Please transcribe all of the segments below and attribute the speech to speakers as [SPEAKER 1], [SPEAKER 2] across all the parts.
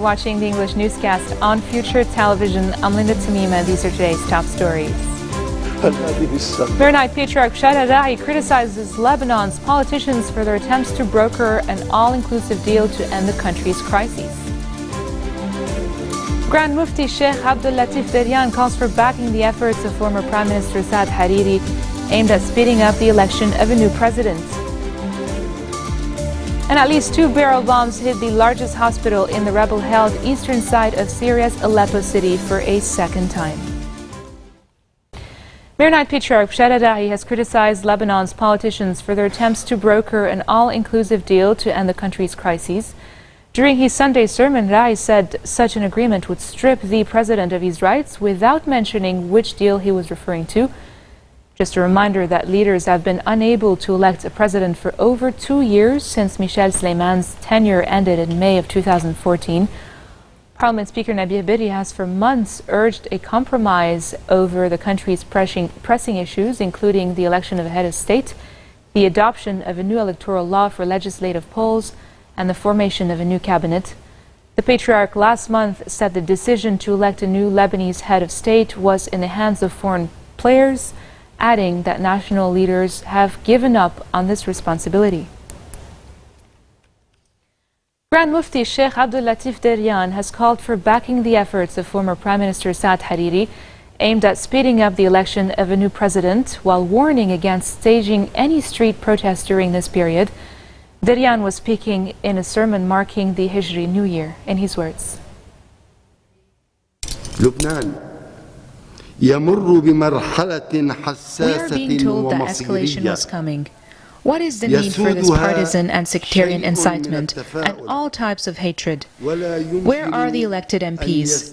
[SPEAKER 1] You're watching the English newscast on Future Television. I'm Linda Tamima. These are today's top stories. Maronite Patriarch Shada Dahi criticizes Lebanon's politicians for their attempts to broker an all-inclusive deal to end the country's crises. Grand Mufti Sheikh Abdul Latif Daryan calls for backing the efforts of former Prime Minister Saad Hariri aimed at speeding up the election of a new president. And at least 2 barrel bombs hit the largest hospital in the rebel-held eastern side of Syria's Aleppo city for a second time. Maronite Patriarch Shada Dahi has criticized Lebanon's politicians for their attempts to broker an all-inclusive deal to end the country's crises. During his Sunday sermon, Dahi said such an agreement would strip the president of his rights without mentioning which deal he was referring to. Just a reminder that leaders have been unable to elect a president for over 2 years since Michel Sleiman's tenure ended in May of 2014. Parliament Speaker Nabih Berri has for months urged a compromise over the country's pressing issues, including the election of a head of state, the adoption of a new electoral law for legislative polls, and the formation of a new cabinet. The Patriarch last month said the decision to elect a new Lebanese head of state was in the hands of foreign players, adding that national leaders have given up on this responsibility. Grand Mufti Sheikh Abdul Latif Daryan has called for backing the efforts of former Prime Minister Saad Hariri aimed at speeding up the election of a new president, while warning against staging any street protests during this period. Daryan was speaking in a sermon marking the Hijri New Year. In his words,
[SPEAKER 2] We are being told that escalation was coming. What is the need for this partisan and sectarian incitement and all types of hatred? Where are the elected MPs?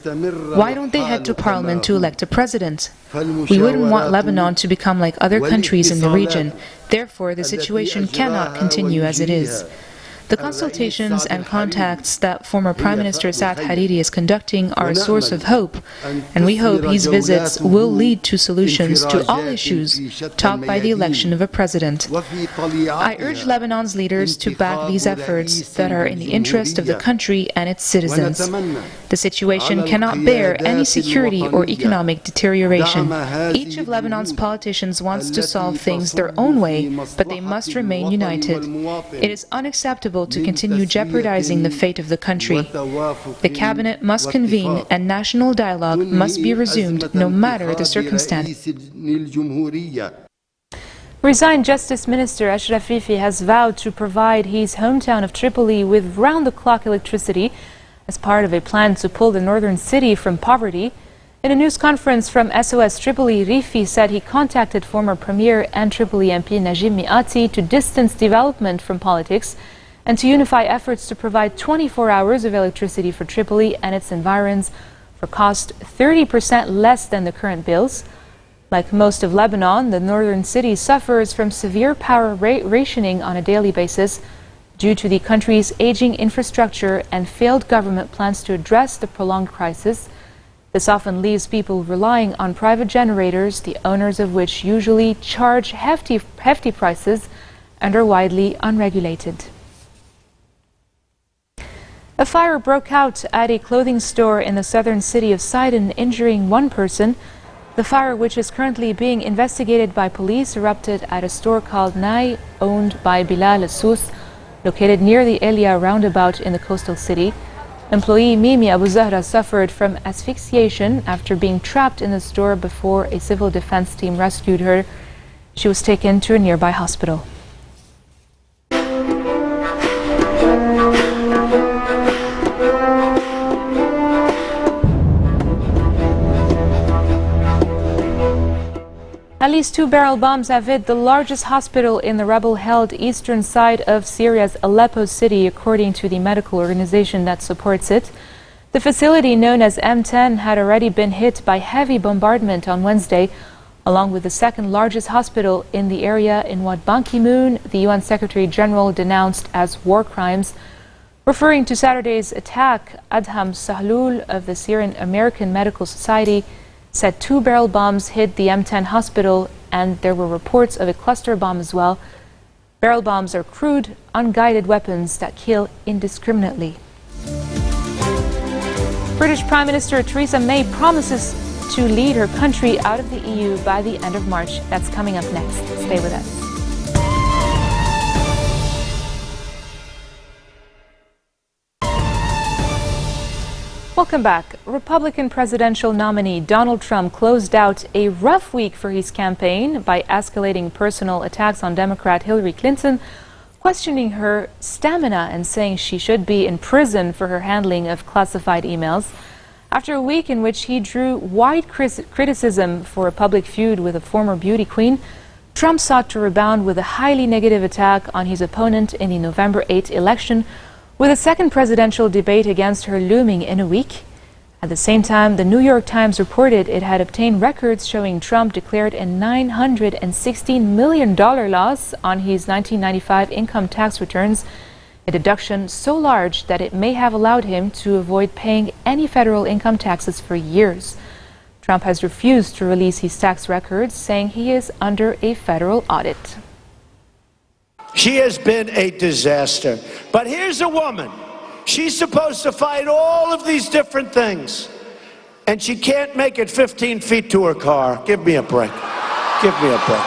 [SPEAKER 2] Why don't they head to Parliament to elect a president? We wouldn't want Lebanon to become like other countries in the region. Therefore, the situation cannot continue as it is. The consultations and contacts that former Prime Minister Saad Hariri is conducting are a source of hope, and we hope these visits will lead to solutions to all issues topped by the election of a president. I urge Lebanon's leaders to back these efforts that are in the interest of the country and its citizens. The situation cannot bear any security or economic deterioration. Each of Lebanon's politicians wants to solve things their own way, but they must remain united. It is unacceptable to continue jeopardizing the fate of the country. The cabinet must convene and national dialogue must be resumed no matter the circumstance.
[SPEAKER 1] Resigned Justice Minister Ashraf Rifi has vowed to provide his hometown of Tripoli with round-the-clock electricity as part of a plan to pull the northern city from poverty. In a news conference from SOS Tripoli, Rifi said he contacted former Premier and Tripoli MP Najib Miati to distance development from politics and to unify efforts to provide 24 hours of electricity for Tripoli and its environs for cost 30% less than the current bills. Like most of Lebanon, the northern city suffers from severe power rationing on a daily basis due to the country's aging infrastructure and failed government plans to address the prolonged crisis. This often leaves people relying on private generators, the owners of which usually charge hefty prices and are widely unregulated. A fire broke out at a clothing store in the southern city of Sidon, injuring 1 person. The fire, which is currently being investigated by police, erupted at a store called Nai, owned by Bilal Assous, located near the Elia roundabout in the coastal city. Employee Mimi Abu Zahra suffered from asphyxiation after being trapped in the store before a civil defense team rescued her. She was taken to a nearby hospital. At least 2 barrel bombs have hit the largest hospital in the rebel-held eastern side of Syria's Aleppo city, according to the medical organization that supports it. The facility, known as M10, had already been hit by heavy bombardment on Wednesday, along with the second largest hospital in the area in what Ban Ki-moon, the UN Secretary General, denounced as war crimes. Referring to Saturday's attack, Adham Sahlul of the Syrian American Medical Society said 2 barrel bombs hit the M10 hospital, and there were reports of a cluster bomb as well. Barrel bombs are crude, unguided weapons that kill indiscriminately. British Prime Minister Theresa May promises to lead her country out of the EU by the end of March. That's coming up next. Stay with us. Welcome back. Republican presidential nominee Donald Trump closed out a rough week for his campaign by escalating personal attacks on Democrat Hillary Clinton, questioning her stamina and saying she should be in prison for her handling of classified emails. After a week in which he drew wide criticism for a public feud with a former beauty queen, Trump sought to rebound with a highly negative attack on his opponent in the November 8 election, with a second presidential debate against her looming in a week. At the same time, the New York Times reported it had obtained records showing Trump declared a $916 million loss on his 1995 income tax returns, a deduction so large that it may have allowed him to avoid paying any federal income taxes for years. Trump has refused to release his tax records, saying he is under a federal audit.
[SPEAKER 3] She has been a disaster. But here's a woman. She's supposed to fight all of these different things. And she can't make it 15 feet to her car. Give me a break. Give me a break.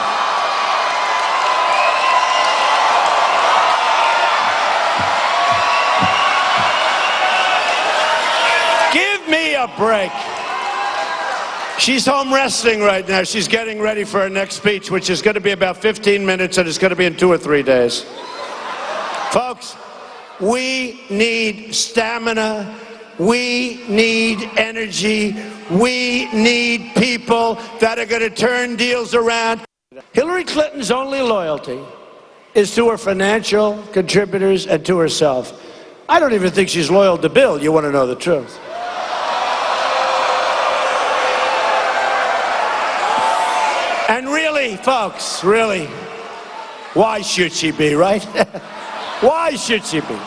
[SPEAKER 3] Give me a break. She's home resting right now. She's getting ready for her next speech, which is going to be about 15 minutes, and it's going to be in 2 or 3 days. Folks, we need stamina. We need energy. We need people that are going to turn deals around. Hillary Clinton's only loyalty is to her financial contributors and to herself. I don't even think she's loyal to Bill. You want to know the truth. And really, folks, really, why should she be, right? Why should she be?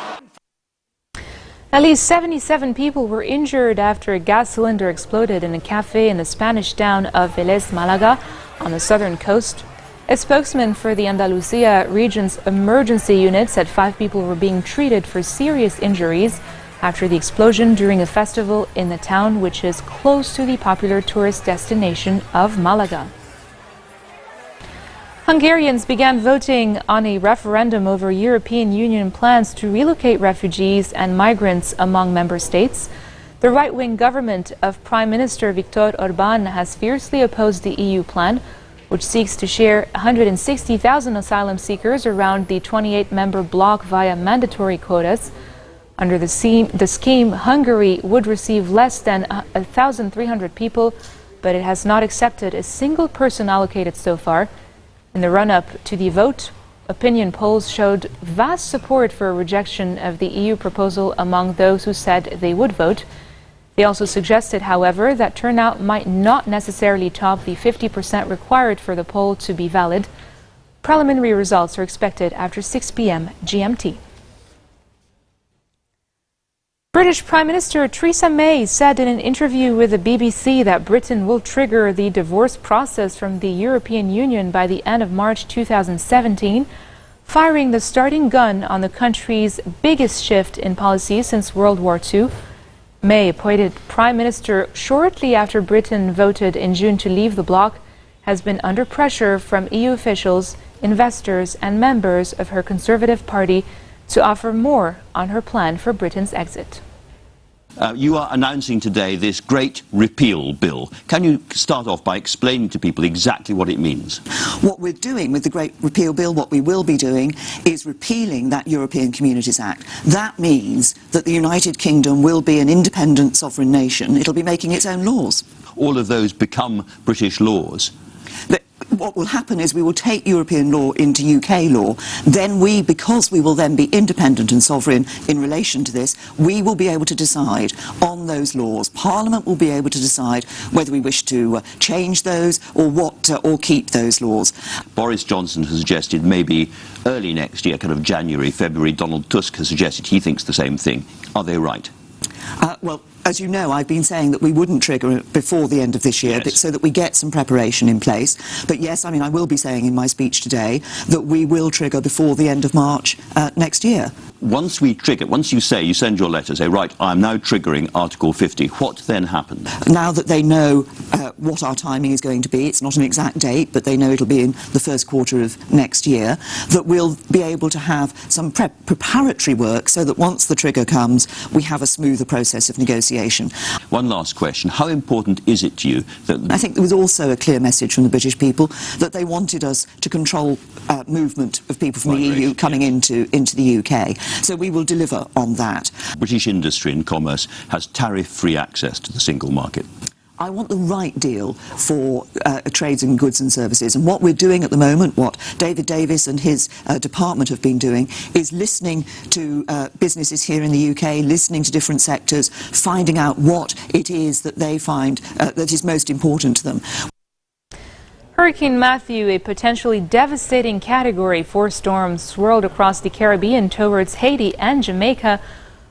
[SPEAKER 1] At least 77 people were injured after a gas cylinder exploded in a cafe in the Spanish town of Vélez, Malaga, on the southern coast. A spokesman for the Andalusia region's emergency unit said 5 people were being treated for serious injuries after the explosion during a festival in the town, which is close to the popular tourist destination of Malaga. Hungarians began voting on a referendum over European Union plans to relocate refugees and migrants among member states. The right-wing government of Prime Minister Viktor Orbán has fiercely opposed the EU plan, which seeks to share 160,000 asylum seekers around the 28-member bloc via mandatory quotas. Under the scheme, Hungary would receive less than 1,300 people, but it has not accepted a single person allocated so far. In the run-up to the vote, opinion polls showed vast support for a rejection of the EU proposal among those who said they would vote. They also suggested, however, that turnout might not necessarily top the 50% required for the poll to be valid. Preliminary results are expected after 6 p.m. GMT. British Prime Minister Theresa May said in an interview with the BBC that Britain will trigger the divorce process from the European Union by the end of March 2017, firing the starting gun on the country's biggest shift in policy since World War II. May, appointed Prime Minister shortly after Britain voted in June to leave the bloc, has been under pressure from EU officials, investors and members of her Conservative Party to offer more on her plan for Britain's exit.
[SPEAKER 4] You are announcing today this great repeal bill. Can you start off by explaining to people exactly what it means?
[SPEAKER 5] What we're doing with the Great Repeal Bill, what we will be doing, is repealing that European Communities Act. That means that the United Kingdom will be an independent sovereign nation. It'll be making its own laws.
[SPEAKER 4] All of those become British laws.
[SPEAKER 5] What will happen is we will take European law into UK law. Then because we will then be independent and sovereign in relation to this, we will be able to decide on those laws. Parliament will be able to decide whether we wish to change those or keep those laws.
[SPEAKER 4] Boris Johnson has suggested maybe early next year, kind of January, February. Donald Tusk has suggested he thinks the same thing. Are they right?
[SPEAKER 5] Well, As you know, I've been saying that we wouldn't trigger it before the end of this year,
[SPEAKER 4] Yes.
[SPEAKER 5] so that we get some preparation in place. But yes, I mean, I will be saying in my speech today that we will trigger before the end of March next year.
[SPEAKER 4] Once we trigger, once you send your letter, say, right, I'm now triggering Article 50, what then happens?
[SPEAKER 5] Now that they know what our timing is going to be, it's not an exact date, but they know it'll be in the first quarter of next year, that we'll be able to have some preparatory work so that once the trigger comes, we have a smoother process of negotiation.
[SPEAKER 4] One last question. How important is it to you that...
[SPEAKER 5] I think there was also a clear message from the British people that they wanted us to control movement of people from the EU coming into the UK. So we will deliver on that.
[SPEAKER 4] British industry and commerce has tariff-free access to the single market.
[SPEAKER 5] I want the right deal for trades in goods and services, and what we're doing at the moment, what David Davis and his department have been doing, is listening to businesses here in the UK, listening to different sectors, finding out what it is that they find that is most important to them.
[SPEAKER 1] Hurricane Matthew, a potentially devastating Category 4 storm, swirled across the Caribbean towards Haiti and Jamaica,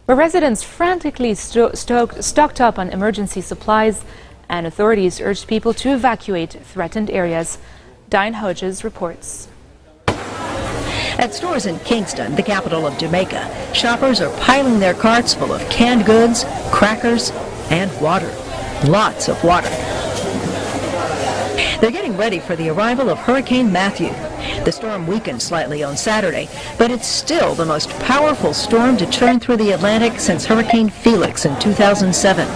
[SPEAKER 1] where residents frantically stocked up on emergency supplies, and authorities urged people to evacuate threatened areas. Diane Hodges reports.
[SPEAKER 6] At stores in Kingston, the capital of Jamaica, shoppers are piling their carts full of canned goods, crackers, and water. Lots of water. They're getting ready for the arrival of Hurricane Matthew. The storm weakened slightly on Saturday, but it's still the most powerful storm to churn through the Atlantic since Hurricane Felix in 2007.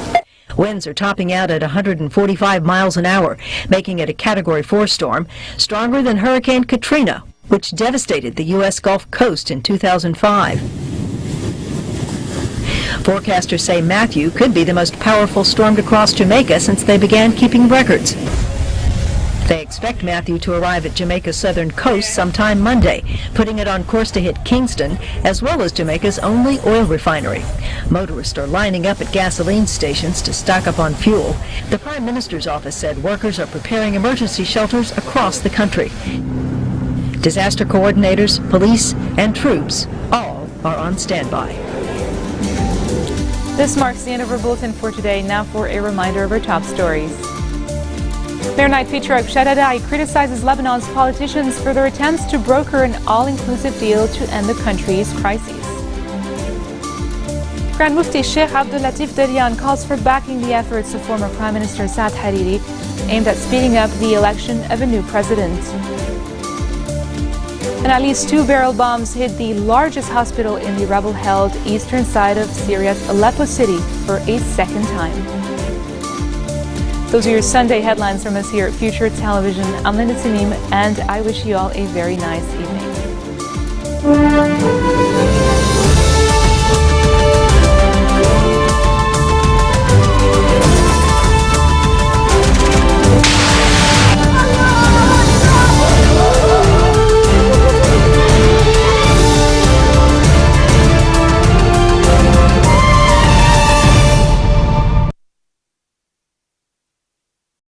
[SPEAKER 6] Winds are topping out at 145 miles an hour, making it a Category 4 storm, stronger than Hurricane Katrina, which devastated the U.S. Gulf Coast in 2005. Forecasters say Matthew could be the most powerful storm to cross Jamaica since they began keeping records. They expect Matthew to arrive at Jamaica's southern coast sometime Monday, putting it on course to hit Kingston, as well as Jamaica's only oil refinery. Motorists are lining up at gasoline stations to stock up on fuel. The Prime Minister's office said workers are preparing emergency shelters across the country. Disaster coordinators, police, and troops all are on standby.
[SPEAKER 1] This marks the end of our bulletin for today. Now for a reminder of our top stories. Mayor Night Patriarch Shadadai criticizes Lebanon's politicians for their attempts to broker an all-inclusive deal to end the country's crises. Grand Mufti Sheikh Abdul Latif Darian calls for backing the efforts of former Prime Minister Saad Hariri aimed at speeding up the election of a new president. And at least 2 barrel bombs hit the largest hospital in the rebel-held eastern side of Syria's Aleppo city for a second time. Those are your Sunday headlines from us here at Future Television. I'm Linda Tamim, and I wish you all a very nice evening.